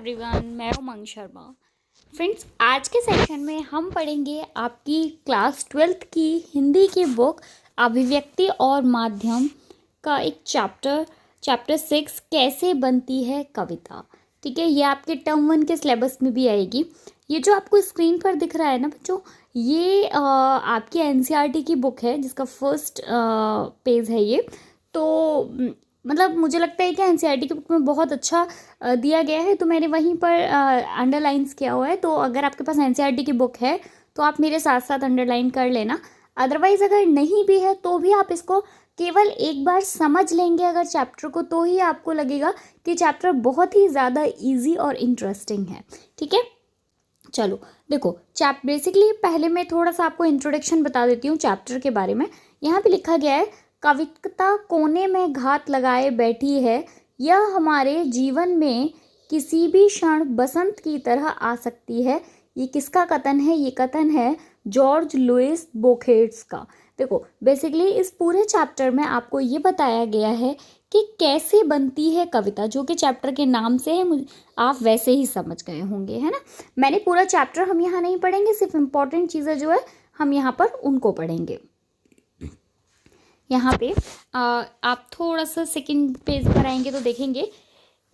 Everyone, मैं उमंग Sharma. Friends, आज के सेशन में हम पढ़ेंगे आपकी क्लास 12th की हिंदी की बुक अभिव्यक्ति और माध्यम का एक चैप्टर 6 कैसे बनती है कविता। ठीक है, ये आपके टर्म 1 के सिलेबस में भी आएगी। ये जो आपको स्क्रीन पर दिख रहा है ना बच्चों, ये आपकी एनसीईआरटी की बुक है जिसका फर्स्ट पेज है ये। तो मतलब मुझे लगता है कि एनसीईआरटी की बुक में बहुत अच्छा दिया गया है, तो मैंने वहीं पर अंडरलाइंस किया हुआ है। तो अगर आपके पास एनसीईआरटी की बुक है तो आप मेरे साथ साथ अंडरलाइन कर लेना। अदरवाइज़ अगर नहीं भी है तो भी आप इसको केवल एक बार समझ लेंगे अगर चैप्टर को, तो ही आपको लगेगा कि चैप्टर बहुत ही ज़्यादा ईजी और इंटरेस्टिंग है। ठीक है, चलो देखो बेसिकली पहले मैं थोड़ा सा आपको इंट्रोडक्शन बता देती हूँ चैप्टर के बारे में। यहाँ पे लिखा गया है, कविता कोने में घात लगाए बैठी है, यह हमारे जीवन में किसी भी क्षण बसंत की तरह आ सकती है। ये किसका कथन है? ये कथन है जॉर्ज लुइस बोखेट्स का। देखो बेसिकली इस पूरे चैप्टर में आपको ये बताया गया है कि कैसे बनती है कविता, जो कि चैप्टर के नाम से है, आप वैसे ही समझ गए होंगे, है ना। मैंने पूरा चैप्टर हम यहाँ नहीं पढ़ेंगे, सिर्फ इम्पॉर्टेंट चीज़ें जो है हम यहाँ पर उनको पढ़ेंगे। यहाँ पे आप थोड़ा सा सेकंड पेज पर आएंगे तो देखेंगे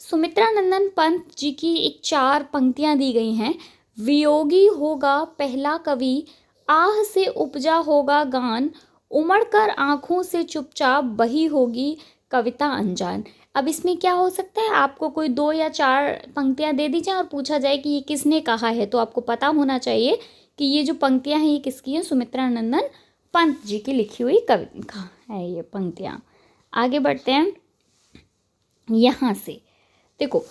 सुमित्रानंदन पंत जी की एक 4 पंक्तियाँ दी गई हैं। वियोगी होगा पहला कवि, आह से उपजा होगा गान, उमड़कर आँखों से चुपचाप बही होगी कविता अनजान। अब इसमें क्या हो सकता है, आपको कोई 2 या 4 पंक्तियाँ दे दी जाए और पूछा जाए कि ये किसने कहा है, तो आपको पता होना चाहिए कि ये जो पंक्तियाँ हैं ये किसकी हैं, सुमित्रानंदन पंत जी की लिखी हुई कविता है ये पंक्तियाँ। आगे बढ़ते हैं यहाँ से। देखो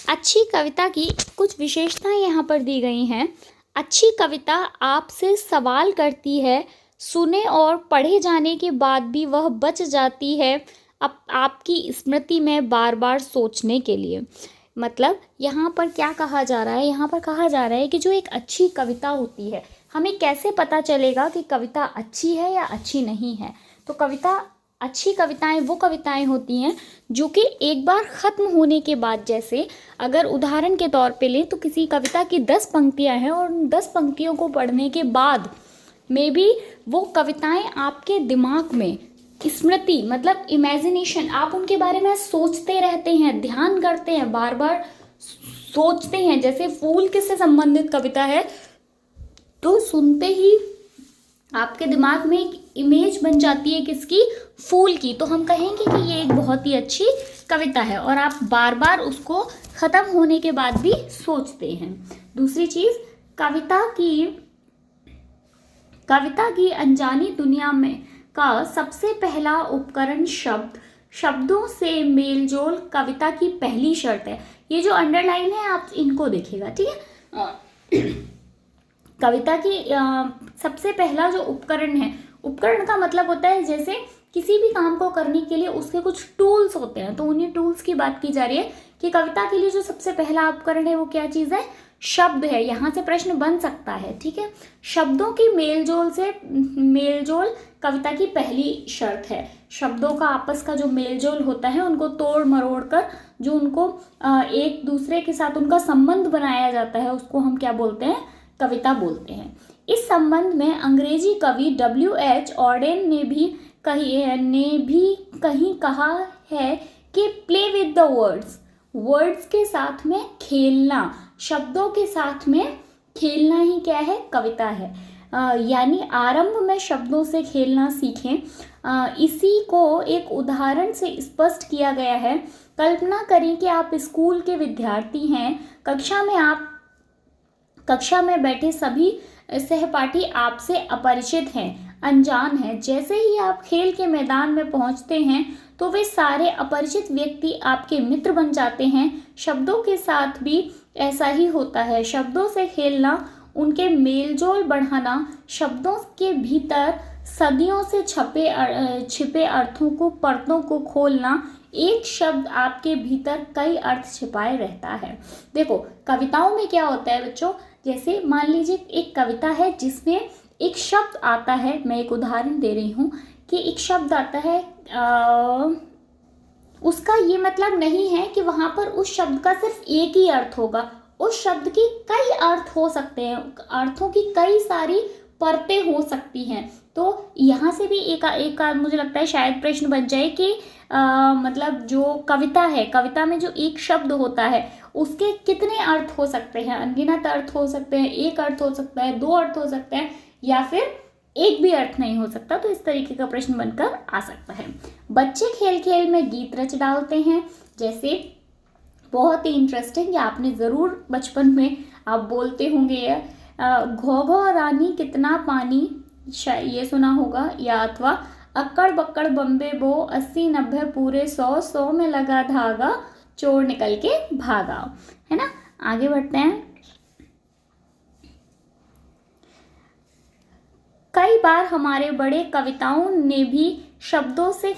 अच्छी कविता की कुछ विशेषताएं यहाँ पर दी गई हैं। अच्छी कविता आपसे सवाल करती है, सुने और पढ़े जाने के बाद भी वह बच जाती है आपकी स्मृति में बार बार सोचने के लिए। मतलब यहाँ पर क्या कहा जा रहा है, यहाँ पर कहा जा रहा है कि जो एक अच्छी कविता होती है, हमें कैसे पता चलेगा कि कविता अच्छी है या अच्छी नहीं है। तो अच्छी कविताएं वो कविताएं होती हैं जो कि एक बार ख़त्म होने के बाद, जैसे अगर उदाहरण के तौर पे लें तो किसी कविता की 10 पंक्तियां हैं और उन 10 पंक्तियों को पढ़ने के बाद में भी वो कविताएं आपके दिमाग में स्मृति, मतलब इमेजिनेशन, आप उनके बारे में सोचते रहते हैं, ध्यान करते हैं, बार बार सोचते हैं। जैसे फूल किससे संबंधित कविता है, तो सुनते ही आपके दिमाग में एक इमेज बन जाती है किसकी, फूल की, तो हम कहेंगे कि ये एक बहुत ही अच्छी कविता है और आप बार बार उसको ख़त्म होने के बाद भी सोचते हैं। दूसरी चीज़, कविता की अनजानी दुनिया में का सबसे पहला उपकरण शब्दों से मेलजोल कविता की पहली शर्त है। ये जो अंडरलाइन है आप इनको देखिएगा, ठीक है। कविता की सबसे पहला जो उपकरण है, उपकरण का मतलब होता है जैसे किसी भी काम को करने के लिए उसके कुछ टूल्स होते हैं, तो उन्हीं टूल्स की बात की जा रही है कि कविता के लिए जो सबसे पहला उपकरण है वो क्या चीज़ है, शब्द है। यहाँ से प्रश्न बन सकता है, ठीक है। शब्दों की मेलजोल कविता की पहली शर्त है। शब्दों का आपस का जो मेलजोल होता है, उनको तोड़ मरोड़ कर जो उनको एक दूसरे के साथ उनका संबंध बनाया जाता है, उसको हम क्या बोलते हैं, कविता बोलते हैं। इस संबंध में अंग्रेजी कवि W.H. ऑर्डेन ने भी कहीं कहा है कि प्ले विद द वर्ड्स के साथ में खेलना, शब्दों के साथ में खेलना ही क्या है, कविता है। यानी आरंभ में शब्दों से खेलना सीखें। इसी को एक उदाहरण से स्पष्ट किया गया है। कल्पना करें कि आप स्कूल के विद्यार्थी हैं, कक्षा में बैठे सभी सहपाठी आपसे अपरिचित हैं, अनजान हैं। जैसे ही आप खेल के मैदान में पहुंचते हैं तो वे सारे अपरिचित व्यक्ति आपके मित्र बन जाते हैं। शब्दों के साथ भी ऐसा ही होता है। शब्दों से खेलना, उनके मेलजोल बढ़ाना, शब्दों के भीतर सदियों से छिपे अर्थों को, परतों को खोलना। एक शब्द आपके भीतर कई अर्थ छिपाए रहता है। देखो कविताओं में क्या होता है बच्चों, जैसे मान लीजिए एक कविता है जिसमें एक शब्द आता है, मैं एक उदाहरण दे रही हूँ कि एक शब्द आता है उसका ये मतलब नहीं है कि वहाँ पर उस शब्द का सिर्फ एक ही अर्थ होगा। उस शब्द की कई अर्थ हो सकते हैं, अर्थों की कई सारी परतें हो सकती हैं। तो यहाँ से भी एक मुझे लगता है शायद प्रश्न बन जाए कि मतलब जो कविता है, कविता में जो एक शब्द होता है उसके कितने अर्थ हो सकते हैं, अनगिनत अर्थ हो सकते हैं, एक अर्थ हो सकता है, दो अर्थ हो सकते हैं, या फिर एक भी अर्थ नहीं हो सकता। तो इस तरीके का प्रश्न बनकर आ सकता है। बच्चे खेल खेल में गीत रच डालते हैं, जैसे बहुत ही इंटरेस्टिंग, या आपने ज़रूर बचपन में आप बोलते होंगे घो घो रानी कितना पानी, ये सुना होगा, या अथवा अक्कड़ बक्कड़ बम्बे बो 80 90 पूरे 100 100 में लगा धागा चोर निकल के भागा, है ना। आगे बढ़ते हैं। कई बार हमारे बड़े कविताओं ने भी शब्दों से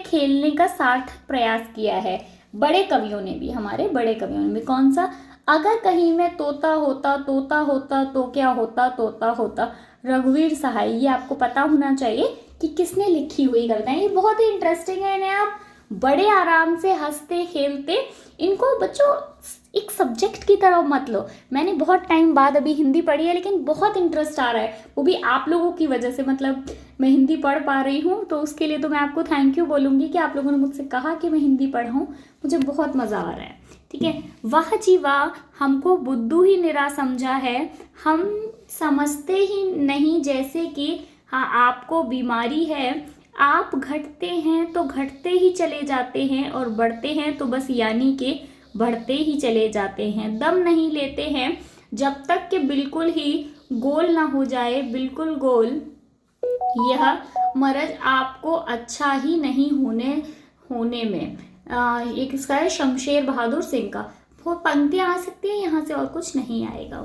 खेलने का सार्थक प्रयास किया है। बड़े कवियों ने भी, हमारे बड़े कवियों ने भी। कौन सा? अगर कहीं में तोता होता तो क्या होता, तोता होता, रघुवीर सहाय। ये आपको पता होना चाहिए कि किसने लिखी हुई कविता है। ये बहुत ही इंटरेस्टिंग है, इन्हें आप बड़े आराम से हंसते खेलते, इनको बच्चों एक सब्जेक्ट की तरह मत लो। मैंने बहुत टाइम बाद अभी हिंदी पढ़ी है, लेकिन बहुत इंटरेस्ट आ रहा है, वो भी आप लोगों की वजह से। मतलब मैं हिंदी पढ़ पा रही हूँ, तो उसके लिए तो मैं आपको थैंक यू बोलूँगी कि आप लोगों ने मुझसे कहा कि मैं हिंदी पढ़ाऊँ। मुझे बहुत मज़ा आ रहा है, ठीक है। वाह जी वाह, हमको बुद्धू ही निरा समझा है, हम समझते ही नहीं जैसे कि हाँ आपको बीमारी है। आप घटते हैं तो घटते ही चले जाते हैं, और बढ़ते हैं तो बस यानी के बढ़ते ही चले जाते हैं। दम नहीं लेते हैं जब तक कि बिल्कुल ही गोल ना हो जाए, बिल्कुल गोल। यह मरज आपको अच्छा ही नहीं होने में। एक इसका है शमशेर बहादुर सिंह का। वो पंक्तियाँ आ सकती हैं, यहाँ से और कुछ नहीं आएगा।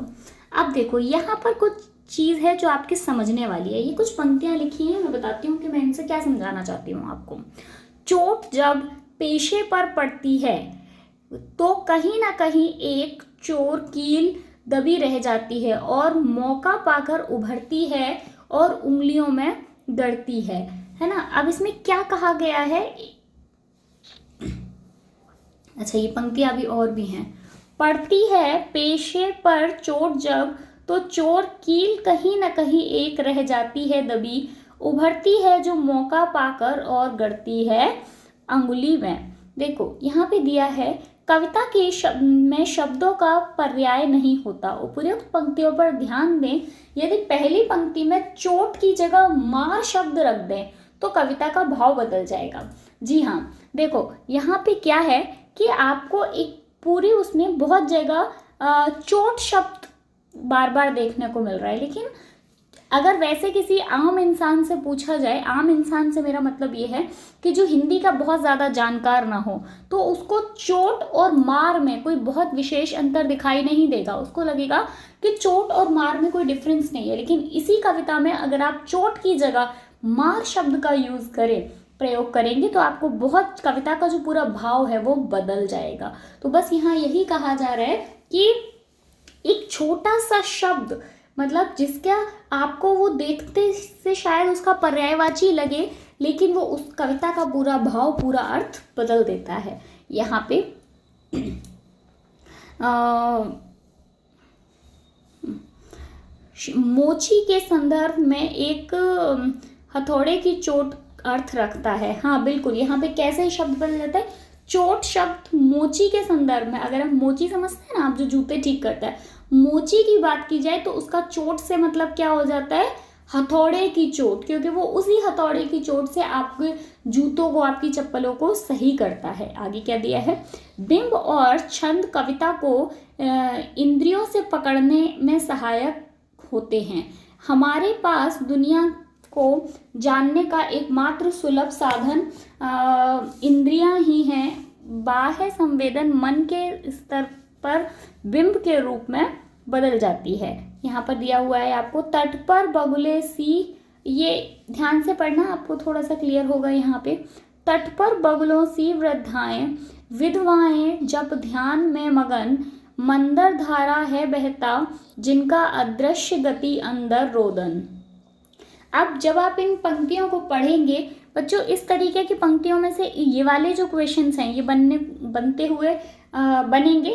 अब देखो यहाँ पर कुछ चीज़ है जो आपके समझने वाली है। ये कुछ पंक्तियाँ लिखी हैं, मैं बताती हूँ कि मैं इनसे क्या समझाना चाहती हूँ आपको। चोट जब पेशे पर पड़ती है तो कहीं ना कहीं एक चोर कील दबी रह जाती है और मौका पाकर उभरती है और उंगलियों में गड़ती है ना। अब इसमें क्या कहा गया है? अच्छा, ये पंक्तियां भी और भी हैं। पड़ती है पेशे पर चोट जब, तो चोर कील कहीं ना कहीं एक रह जाती है दबी, उभरती है जो मौका पाकर और गड़ती है अंगुली में। देखो यहाँ पे दिया है, कविता के में शब्दों का पर्याय नहीं होता। उपयुक्त पंक्तियों पर ध्यान दें। यदि पहली पंक्ति में चोट की जगह मार शब्द रख दें तो कविता का भाव बदल जाएगा। जी हाँ, देखो यहाँ पे क्या है कि आपको एक पूरी उसमें बहुत जगह चोट शब्द बार बार देखने को मिल रहा है। लेकिन अगर वैसे किसी आम इंसान से पूछा जाए, आम इंसान से मेरा मतलब ये है कि जो हिंदी का बहुत ज़्यादा जानकार ना हो, तो उसको चोट और मार में कोई बहुत विशेष अंतर दिखाई नहीं देगा। उसको लगेगा कि चोट और मार में कोई डिफरेंस नहीं है। लेकिन इसी कविता में अगर आप चोट की जगह मार शब्द का यूज़ करें, प्रयोग करेंगे, तो आपको बहुत कविता का जो पूरा भाव है वो बदल जाएगा। तो बस यहाँ यही कहा जा रहा है कि एक छोटा सा शब्द, मतलब जिसका आपको वो देखते से शायद उसका पर्यायवाची लगे, लेकिन वो उस कविता का पूरा भाव, पूरा अर्थ बदल देता है। यहाँ पे मोची के संदर्भ में एक हथौड़े की चोट अर्थ रखता है। हाँ बिल्कुल, यहाँ पे कैसे शब्द बदल जाता है? चोट शब्द मोची के संदर्भ में, अगर हम मोची समझते हैं ना, आप जो जूते ठीक करता है, मोची की बात की जाए तो उसका चोट से मतलब क्या हो जाता है? हथौड़े की चोट, क्योंकि वो उसी हथौड़े की चोट से आपके जूतों को, आपकी चप्पलों को सही करता है। आगे क्या दिया है? बिंब और छंद कविता को इंद्रियों से पकड़ने में सहायक होते हैं। हमारे पास दुनिया को जानने का एकमात्र सुलभ साधन इंद्रियां ही हैं। बाह्य संवेदन मन के स्तर पर बिंब के रूप में बदल जाती है। यहाँ पर दिया हुआ है आपको, तट पर बगुले सी, ये ध्यान से पढ़ना, आपको थोड़ा सा क्लियर होगा यहाँ पे। तट पर बगुलों सी वृद्धाएं विधवाएं जब ध्यान में मगन, मंदर धारा है बहता जिनका अदृश्य गति अंदर रोदन। अब जब आप इन पंक्तियों को पढ़ेंगे बच्चों, इस तरीके की पंक्तियों में से ये वाले जो क्वेश्चंस हैं ये बनते हुए बनेंगे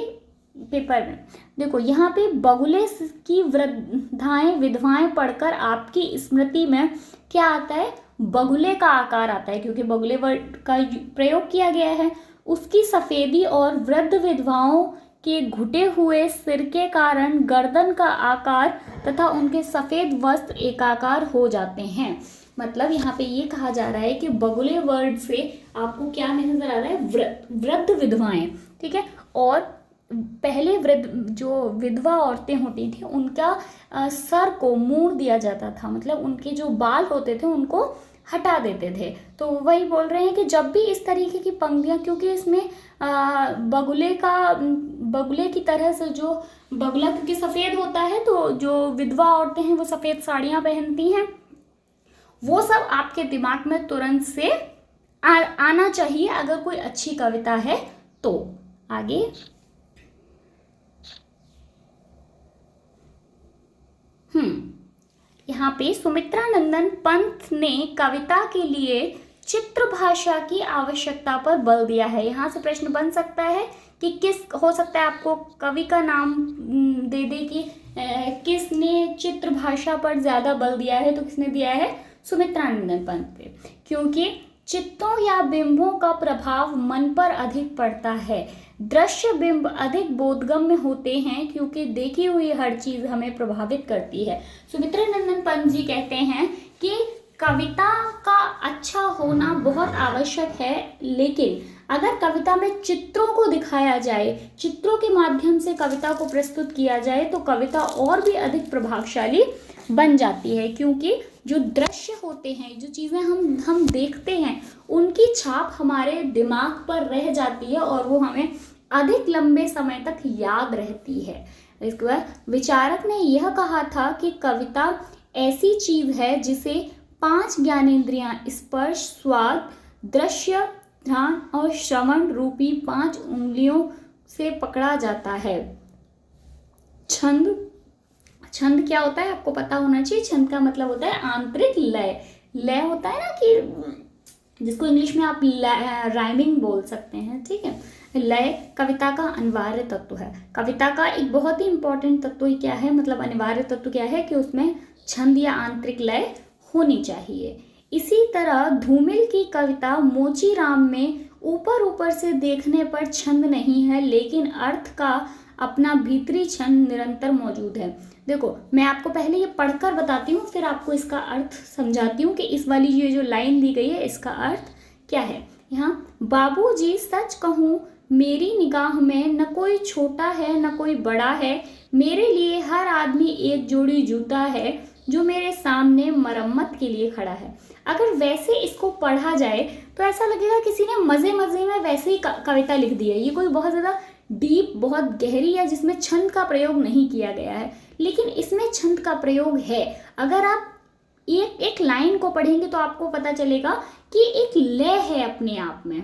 पेपर में। देखो यहाँ पे बगुले की वृद्धाएं विधवाएं पढ़कर आपकी स्मृति में क्या आता है, बगुले का आकार आता है, क्योंकि बगुले वर्ड का प्रयोग किया गया है। उसकी सफेदी और वृद्ध विधवाओं के घुटे हुए सिर के कारण गर्दन का आकार तथा उनके सफेद वस्त्र एकाकार हो जाते हैं। मतलब यहाँ पे ये कहा जा रहा है कि बगुले वर्ड से आपको क्या नजर आ रहा है, वृद्ध विधवाएं, ठीक है। और पहले वृद्ध जो विधवा औरतें होती थी उनका सर को मोड़ दिया जाता था, मतलब उनके जो बाल होते थे उनको हटा देते थे। तो वही बोल रहे हैं कि जब भी इस तरीके की पंक्तियाँ, क्योंकि इसमें बगुले की तरह से जो बगुला क्योंकि सफ़ेद होता है, तो जो विधवा औरतें हैं वो सफ़ेद साड़ियाँ पहनती हैं, वो सब आपके दिमाग में तुरंत से आना चाहिए अगर कोई अच्छी कविता है तो। आगे यहाँ पे सुमित्रा नंदन पंत ने कविता के लिए चित्र भाषा की आवश्यकता पर बल दिया है। यहाँ से प्रश्न बन सकता है कि किस हो सकता है आपको कवि का नाम दे दे कि किसने चित्र भाषा पर ज़्यादा बल दिया है, तो किसने दिया है, सुमित्रा नंदन पंत पे, क्योंकि चित्रों या बिंबों का प्रभाव मन पर अधिक पड़ता है। दृश्य बिंब अधिक बोधगम्य होते हैं क्योंकि देखी हुई हर चीज हमें प्रभावित करती है। सुमित्रा नंदन पंत जी कहते हैं कि कविता का अच्छा होना बहुत आवश्यक है, लेकिन अगर कविता में चित्रों को दिखाया जाए, चित्रों के माध्यम से कविता को प्रस्तुत किया जाए तो कविता और भी अधिक प्रभावशाली बन जाती है, क्योंकि जो दृश्य होते हैं, जो चीज़ें हम देखते हैं, उनकी छाप हमारे दिमाग पर रह जाती है और वो हमें अधिक लंबे समय तक याद रहती है। इसके बाद विचारक ने यह कहा था कि कविता ऐसी चीज़ है जिसे 5 ज्ञानेंद्रियां स्पर्श, स्वाद, दृश्य, ध्यान और श्रवण रूपी 5 उंगलियों से पकड़ा जाता है। छंद क्या होता है आपको पता होना चाहिए। छंद का मतलब होता है आंतरिक लय। लय होता है ना कि जिसको इंग्लिश में आप राइमिंग बोल सकते हैं, ठीक है। लय कविता का अनिवार्य तत्व है। कविता का एक बहुत ही इंपॉर्टेंट तत्व ही क्या है, मतलब अनिवार्य तत्व क्या है कि उसमें छंद या आंतरिक लय होनी चाहिए। इसी तरह धूमिल की कविता मोचीराम में ऊपर से देखने पर छंद नहीं है, लेकिन अर्थ का अपना भीतरी छंद निरंतर मौजूद है। देखो मैं आपको पहले ये पढ़कर बताती हूँ, फिर आपको इसका अर्थ समझाती हूँ कि इस वाली ये जो लाइन दी गई है इसका अर्थ क्या है। यहाँ बाबूजी सच कहूँ मेरी निगाह में न कोई छोटा है न कोई बड़ा है, मेरे लिए हर आदमी एक जोड़ी जूता है जो मेरे सामने मरम्मत के लिए खड़ा है। अगर वैसे इसको पढ़ा जाए तो ऐसा लगेगा किसी ने मज़े में वैसे ही कविता लिख दी है। ये कोई बहुत ज़्यादा डीप, बहुत गहरी या जिसमें छंद का प्रयोग नहीं किया गया है, लेकिन इसमें छंद का प्रयोग है। अगर आप एक लाइन को पढ़ेंगे तो आपको पता चलेगा कि एक लय है अपने आप में,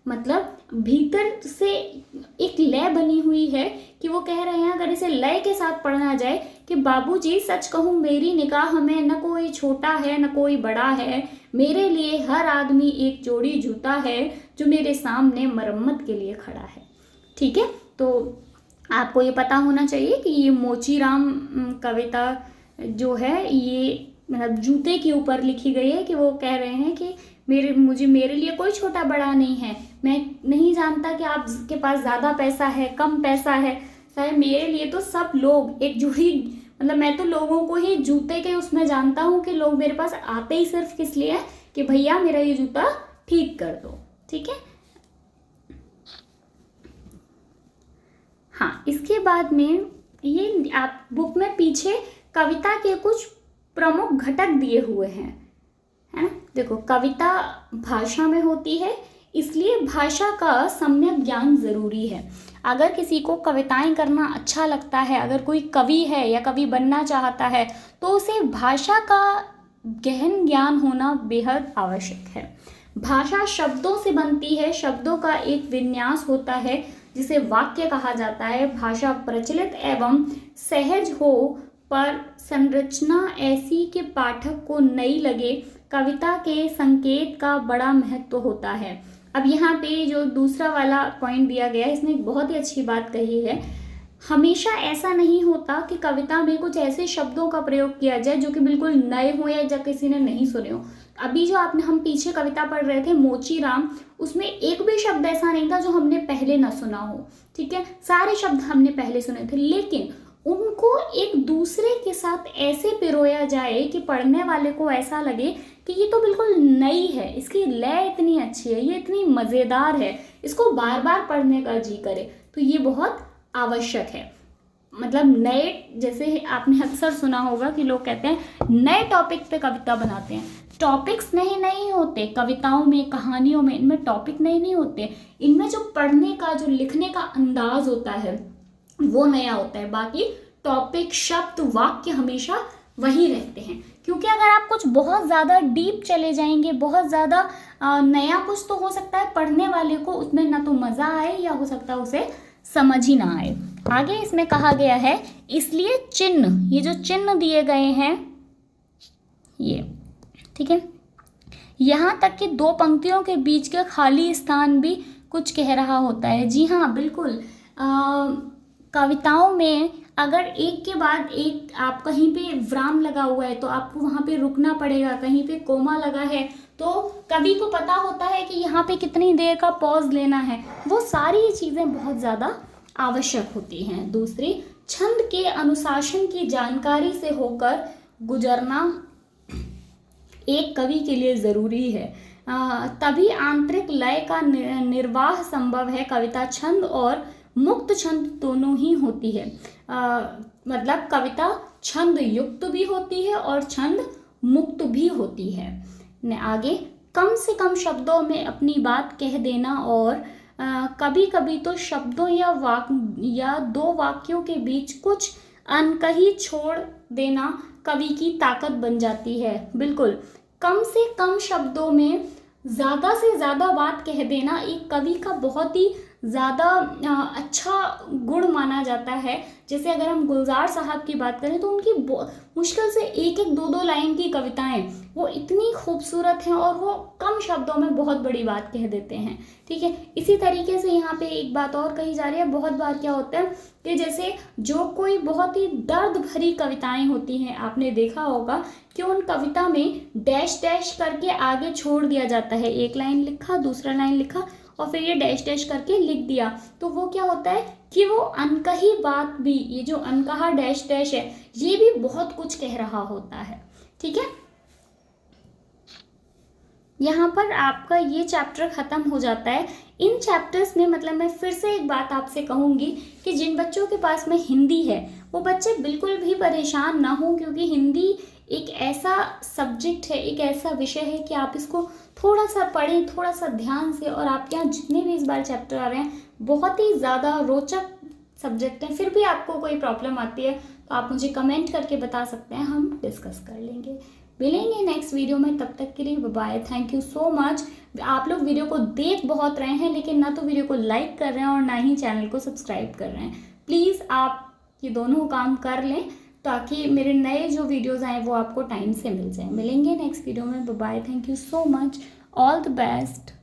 मतलब भीतर से एक लय बनी हुई है कि वो कह रहे हैं अगर इसे लय के साथ पढ़ना जाए कि बाबूजी सच कहूँ मेरी निगाह में न कोई छोटा है न कोई बड़ा है, मेरे लिए हर आदमी एक जोड़ी जूता है जो मेरे सामने मरम्मत के लिए खड़ा है। ठीक है, तो आपको ये पता होना चाहिए कि ये मोचीराम कविता जो है ये मतलब जूते के ऊपर लिखी गई है कि वो कह रहे हैं कि मेरे लिए कोई छोटा बड़ा नहीं है। मैं नहीं जानता कि आपके पास ज़्यादा पैसा है कम पैसा है, शायद मेरे लिए तो सब लोग एक जोड़ी, मतलब मैं तो लोगों को ही जूते के उसमें जानता हूँ कि लोग मेरे पास आते ही सिर्फ किस लिए कि भैया मेरा ये जूता ठीक कर दो। ठीक है, हाँ, इसके बाद में ये आप बुक में पीछे कविता के कुछ प्रमुख घटक दिए हुए हैं, है ना। देखो कविता भाषा में होती है, इसलिए भाषा का सम्यक ज्ञान जरूरी है। अगर किसी को कविताएं करना अच्छा लगता है, अगर कोई कवि है या कवि बनना चाहता है, तो उसे भाषा का गहन ज्ञान होना बेहद आवश्यक है। भाषा शब्दों से बनती है, शब्दों का एक विन्यास होता है जिसे वाक्य कहा जाता है। भाषा प्रचलित एवं सहज हो पर संरचना ऐसी कि पाठक को नई लगे, कविता के संकेत का बड़ा महत्व होता है। अब यहाँ पे जो दूसरा वाला पॉइंट दिया गया है, इसमें एक बहुत ही अच्छी बात कही है। हमेशा ऐसा नहीं होता कि कविता में कुछ ऐसे शब्दों का प्रयोग किया जाए जो कि बिल्कुल नए हो या जब किसी ने नहीं सुने हो। अभी जो हम पीछे कविता पढ़ रहे थे मोची राम, उसमें एक भी शब्द ऐसा नहीं था जो हमने पहले ना सुना हो, ठीक है, सारे शब्द हमने पहले सुने थे, लेकिन उनको एक दूसरे के साथ ऐसे पिरोया जाए कि पढ़ने वाले को ऐसा लगे कि ये तो बिल्कुल नई है, इसकी लय इतनी अच्छी है, ये इतनी मज़ेदार है, इसको बार बार पढ़ने का जी करे। तो ये बहुत आवश्यक है। मतलब नए, जैसे आपने अक्सर सुना होगा कि लोग कहते हैं नए टॉपिक पे कविता बनाते हैं। टॉपिक्स नहीं होते कविताओं में, कहानियों में, इनमें टॉपिक नहीं होते, इनमें जो पढ़ने का, जो लिखने का अंदाज होता है वो नया होता है। बाकी टॉपिक, शब्द, वाक्य हमेशा वही रहते हैं। क्योंकि अगर आप कुछ बहुत ज़्यादा डीप चले जाएंगे, बहुत ज़्यादा नया कुछ, तो हो सकता है पढ़ने वाले को उसमें ना तो मज़ा आए या हो सकता है उसे समझ ही ना आए। आगे इसमें कहा गया है, इसलिए चिन्ह, ये जो चिन्ह दिए गए हैं ये, ठीक है, यहाँ तक कि दो पंक्तियों के बीच के खाली स्थान भी कुछ कह रहा होता है। जी हाँ, बिल्कुल। कविताओं में अगर एक के बाद एक आप कहीं पे विराम लगा हुआ है तो आपको वहाँ पे रुकना पड़ेगा, कहीं पे कोमा लगा है तो कवि को पता होता है कि यहाँ पे कितनी देर का पॉज लेना है। वो सारी चीज़ें बहुत ज़्यादा आवश्यक होती हैं। दूसरी, छंद के अनुशासन की जानकारी से होकर गुजरना एक कवि के लिए ज़रूरी है। तभी आंतरिक लय का निर्वाह संभव है। कविता छंद और मुक्त छंद दोनों ही होती है। मतलब कविता छंद युक्त भी होती है और छंद मुक्त भी होती है। आगे, कम से कम शब्दों में अपनी बात कह देना और कभी कभी तो शब्दों या दो वाक्यों के बीच कुछ अनकही छोड़ देना कवि की ताकत बन जाती है। बिल्कुल, कम से कम शब्दों में ज़्यादा से ज़्यादा बात कह देना एक कवि का बहुत ही ज़्यादा अच्छा गुण माना जाता है। जैसे अगर हम गुलजार साहब की बात करें तो उनकी मुश्किल से एक दो लाइन की कविताएं वो इतनी खूबसूरत हैं और वो कम शब्दों में बहुत बड़ी बात कह देते हैं, ठीक है। इसी तरीके से यहाँ पे एक बात और कही जा रही है। बहुत बार क्या होता है कि जैसे जो कोई बहुत ही दर्द भरी कविताएं होती हैं, आपने देखा होगा कि उन कविता में डैश डैश करके आगे छोड़ दिया जाता है। एक लाइन लिखा, दूसरा लाइन लिखा और फिर ये डैश डैश करके लिख दिया, तो वो क्या होता है कि वो अनकही बात भी, ये जो अनकहा डैश डैश है, ये भी बहुत कुछ कह रहा होता है, ठीक है। यहाँ पर आपका ये चैप्टर ख़त्म हो जाता है। इन चैप्टर्स में मतलब मैं फिर से एक बात आपसे कहूँगी कि जिन बच्चों के पास में हिंदी है वो बच्चे बिल्कुल भी परेशान ना हो, क्योंकि हिंदी एक ऐसा सब्जेक्ट है, एक ऐसा विषय है कि आप इसको थोड़ा सा पढ़ें, थोड़ा सा ध्यान से, और आपके यहाँ जितने भी इस बार चैप्टर आ रहे हैं बहुत ही ज़्यादा रोचक सब्जेक्ट हैं। फिर भी आपको कोई प्रॉब्लम आती है तो आप मुझे कमेंट करके बता सकते हैं, हम डिस्कस कर लेंगे। मिलेंगे नेक्स्ट वीडियो में, तब तक के लिए bye. Thank you so much. आप लोग वीडियो को देख बहुत रहे हैं लेकिन ना तो वीडियो को लाइक कर रहे हैं और ना ही चैनल को सब्सक्राइब कर रहे हैं। प्लीज़ आप ये दोनों काम कर लें ताकि मेरे नए जो वीडियोज़ आएँ वो आपको टाइम से मिल जाए। मिलेंगे नेक्स्ट वीडियो में, bye. Thank you so much, all the best.